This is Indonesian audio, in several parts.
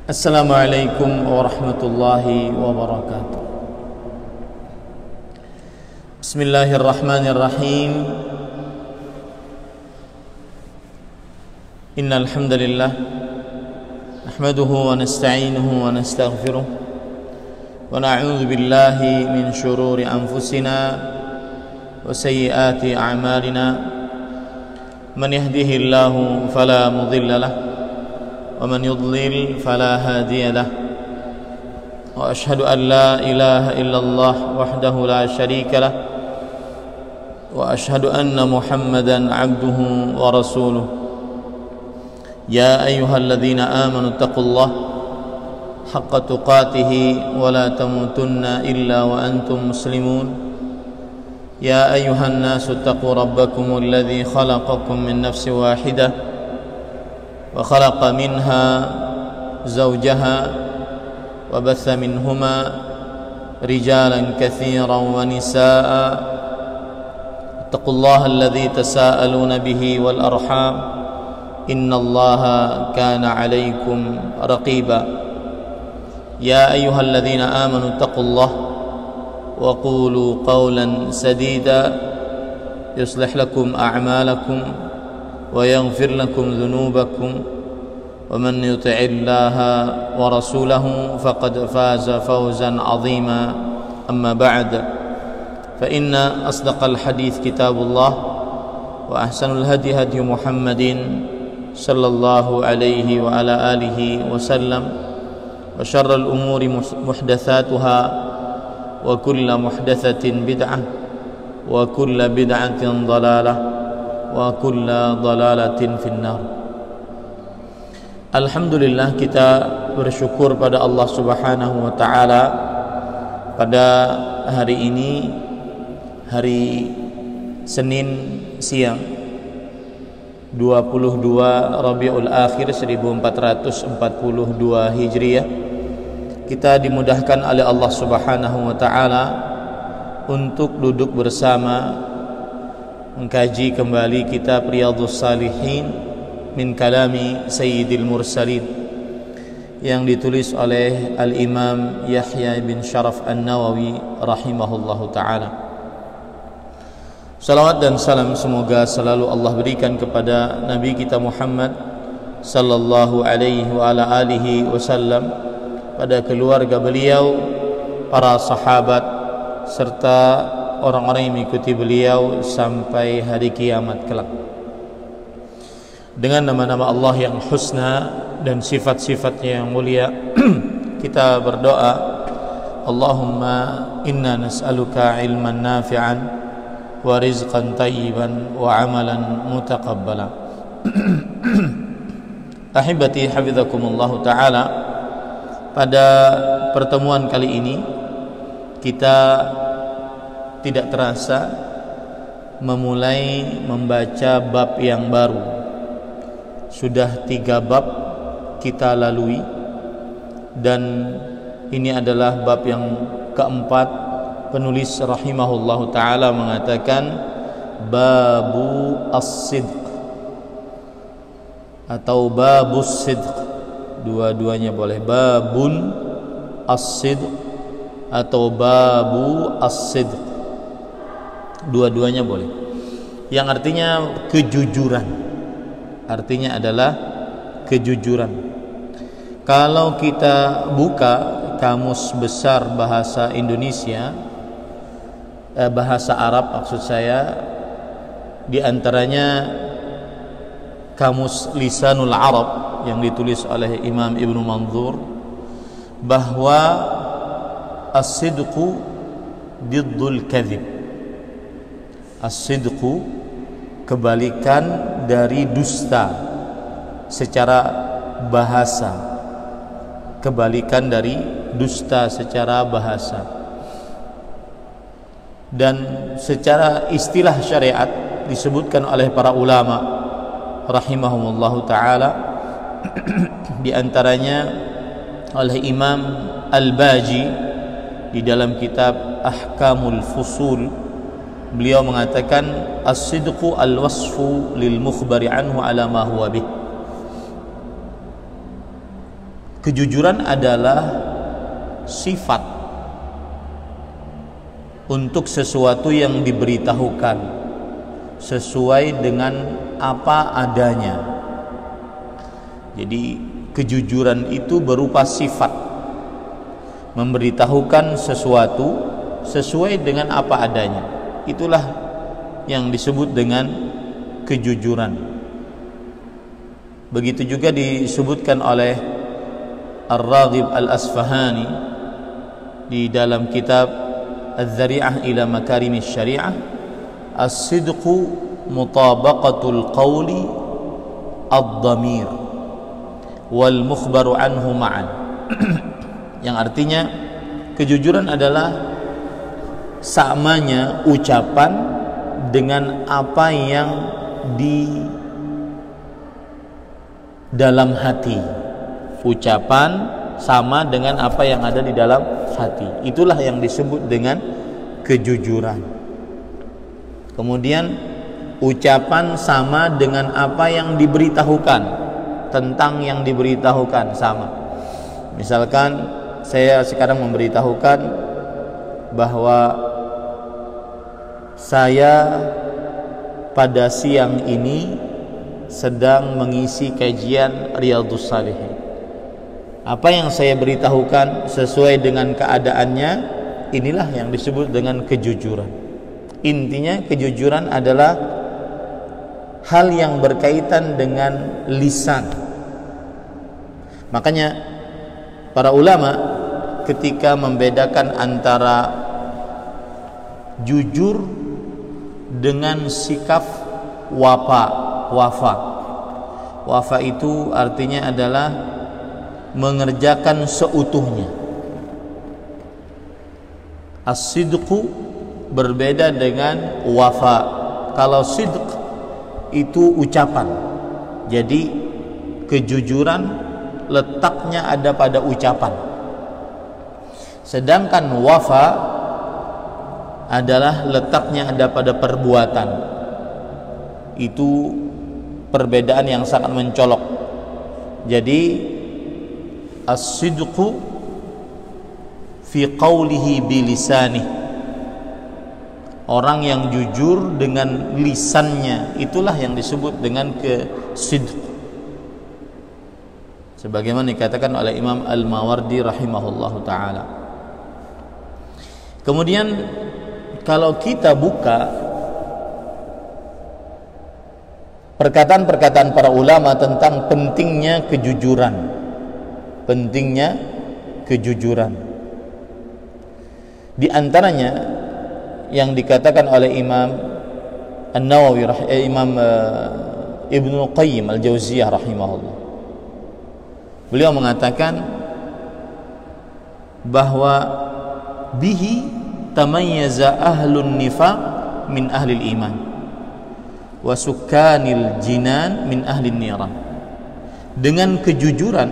Assalamualaikum warahmatullahi wabarakatuh. Bismillahirrahmanirrahim. Innal hamdalillah nahmaduhu wa nasta'inuhu wa nastaghfiruh wa na'udzu billahi min shururi anfusina wa sayyiati a'malina. Man yahdihillahu fala mudilla lahu ومن يضلل فلا هادي له وأشهد أن لا إله إلا الله وحده لا شريك له وأشهد أن محمدا عبده ورسوله. يا أيها الذين آمنوا اتقوا الله حق تقاته ولا تموتن إلا وأنتم مسلمون. يا أيها الناس اتقوا ربكم الذي خلقكم من نفس واحدة وخلق منها زوجها وبث منهما رجالا كثيرا ونساء. اتقوا الله الذي تساءلون به والأرحام إن الله كان عليكم رقيبا. يا أيها الذين آمنوا اتقوا الله وقولوا قولا سديدا يصلح لكم أعمالكم ويغفر لكم ذنوبكم ومن يطع الله ورسوله فقد فاز فوزا عظيما. أما بعد فإن أصدق الحديث كتاب الله وأحسن الهدي هدي محمد صلى الله عليه وعلى آله وسلم وشر الأمور محدثاتها وكل محدثة بدعة وكل بدعة ضلالة wa kulla dhalalatin finnar. Alhamdulillah, kita bersyukur pada Allah Subhanahu wa taala pada hari ini, hari Senin siang 22 Rabiul Akhir 1442 Hijriah, kita dimudahkan oleh Allah Subhanahu wa taala untuk duduk bersama mengkaji kembali kitab Riyadhus Shalihin min kalami Sayyidil Mursalin yang ditulis oleh Al-Imam Yahya bin Sharaf An-Nawawi rahimahullahu ta'ala. Salawat dan salam semoga selalu Allah berikan kepada Nabi kita Muhammad sallallahu alaihi wa ala alihi wasallam, pada keluarga beliau, para sahabat, serta orang-orang yang mengikuti beliau sampai hari kiamat kelak. Dengan nama-nama Allah yang husna dan sifat-sifatnya yang mulia, kita berdoa, Allahumma inna nas'aluka ilman nafi'an wa rizqan tayyiban wa amalan mutaqabbala. Ahibati hafizakumullahu ta'ala, pada pertemuan kali ini kita tidak terasa memulai membaca bab yang baru. Sudah 3 bab kita lalui, dan ini adalah bab yang keempat. Penulis rahimahullahu ta'ala mengatakan babu as-sidq atau babus sidq, dua-duanya boleh, babun as-sidq atau babu as-sidq, dua-duanya boleh, yang artinya kejujuran. Artinya adalah kejujuran. Kalau kita buka kamus besar bahasa Indonesia, bahasa Arab maksud saya, di antaranya kamus Lisanul Arab yang ditulis oleh Imam Ibnu Manzur, bahwa as-sidqu diddul kadhib. As-sidqu kebalikan dari dusta secara bahasa, kebalikan dari dusta secara bahasa. Dan secara istilah syariat disebutkan oleh para ulama rahimahumullahu ta'ala, di antaranya oleh Imam Al-Baji di dalam kitab Ahkamul Fusul, beliau mengatakan as-sidqu al-wasfu lil mukhbari anhu ala ma huwa bih. kejujuran adalah sifat untuk sesuatu yang diberitahukan sesuai dengan apa adanya. Jadi kejujuran itu berupa sifat, memberitahukan sesuatu sesuai dengan apa adanya. Itulah yang disebut dengan kejujuran. Begitu juga disebutkan oleh Ar-Raghib Al-Asfahani di dalam kitab Az-Zari'ah ila Makarimis Syari'ah, as-sidqu mutabaqatul qawli ad-dhamir wal mukhbaru anhu ma'an. Yang artinya kejujuran adalah samanya ucapan dengan apa yang di dalam hati. Ucapan sama dengan apa yang ada di dalam hati. Itulah yang disebut dengan kejujuran. Kemudian ucapan sama dengan apa yang diberitahukan, tentang yang diberitahukan sama. Misalkan saya sekarang memberitahukan bahwa saya pada siang ini sedang mengisi kajian Riyadhus Shalihin. Apa yang saya beritahukan sesuai dengan keadaannya, inilah yang disebut dengan kejujuran. Intinya kejujuran adalah hal yang berkaitan dengan lisan. Makanya para ulama ketika membedakan antara jujur dengan sikap wafa itu artinya adalah mengerjakan seutuhnya. As-sidqu berbeda dengan wafa. Kalau sidq itu ucapan, jadi kejujuran letaknya ada pada ucapan. Sedangkan wafa adalah letaknya ada pada perbuatan. Itu perbedaan yang sangat mencolok. Jadi as-sidqu fi qawlihi bilisanih, orang yang jujur dengan lisannya, itulah yang disebut dengan kesidq. Sebagaimana dikatakan oleh Imam Al-Mawardi rahimahullahu ta'ala. Kemudian kalau kita buka perkataan-perkataan para ulama tentang pentingnya kejujuran, di antaranya yang dikatakan oleh Imam An-Nawawi, Imam Ibnu Qayyim Al-Jauziyah rahimahullah. Beliau mengatakan bahwa bihi tamayyaza ahlun nifaq min ahlil iman wa sukkanil jinan min ahlin niran. Dengan kejujuran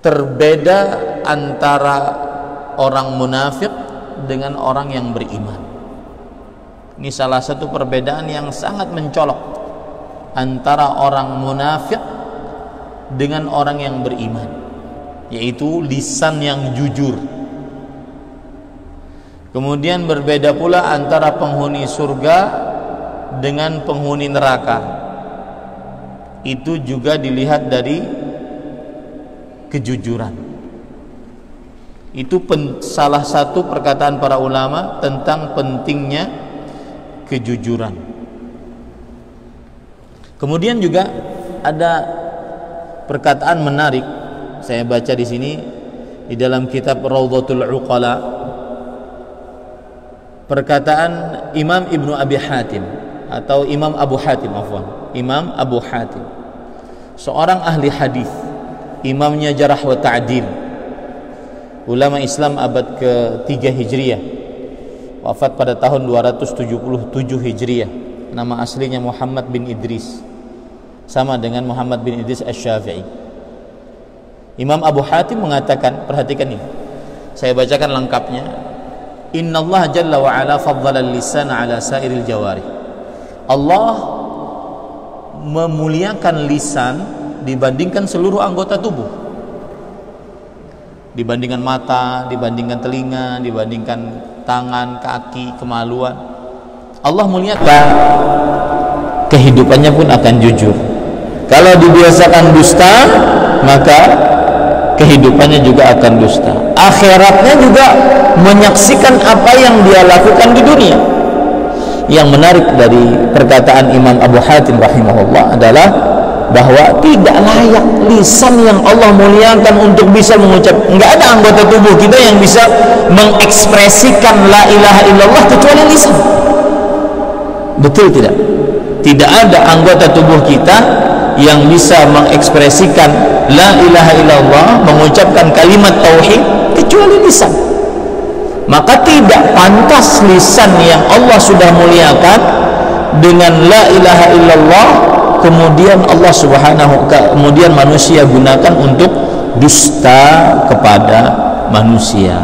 terbeda antara orang munafik dengan orang yang beriman. Ini salah satu perbedaan yang sangat mencolok antara orang munafik dengan orang yang beriman, yaitu lisan yang jujur. Kemudian berbeda pula antara penghuni surga dengan penghuni neraka. Itu juga dilihat dari kejujuran. Itu salah satu perkataan para ulama tentang pentingnya kejujuran. Kemudian juga ada perkataan menarik, saya baca di sini di dalam kitab Rawdatul Uqala, perkataan Imam Ibnu Abi Hatim atau Imam Abu Hatim, Imam Abu Hatim, seorang ahli hadis, imamnya jarah wa ta'dil, ulama Islam abad ke-3 Hijriah, wafat pada tahun 277 Hijriah. Nama aslinya Muhammad bin Idris, sama dengan Muhammad bin Idris Asy-Syafi'i. Imam Abu Hatim mengatakan, perhatikan ini, saya bacakan lengkapnya. Innallaha jalla wa ala faddala al-lisan ala sairil jawarih. Allah memuliakan lisan dibandingkan seluruh anggota tubuh, dibandingkan mata, dibandingkan telinga, dibandingkan tangan, kaki, kemaluan. Allah muliakan, kehidupannya pun akan jujur. Kalau dibiasakan dusta, maka kehidupannya juga akan dusta. Akhiratnya juga menyaksikan apa yang dia lakukan di dunia. Yang menarik dari perkataan Imam Abu Hatim rahimahullah adalah bahwa tidak layak lisan yang Allah muliakan untuk bisa mengucap. Enggak ada anggota tubuh kita yang bisa mengekspresikan la ilaha illallah kecuali lisan. Betul tidak? Tidak ada anggota tubuh kita yang bisa mengekspresikan la ilaha illallah, mengucapkan kalimat tauhid kecuali lisan. Maka tidak pantas lisan yang Allah sudah muliakan dengan la ilaha illallah kemudian Allah subhanahu kemudian manusia gunakan untuk dusta kepada manusia.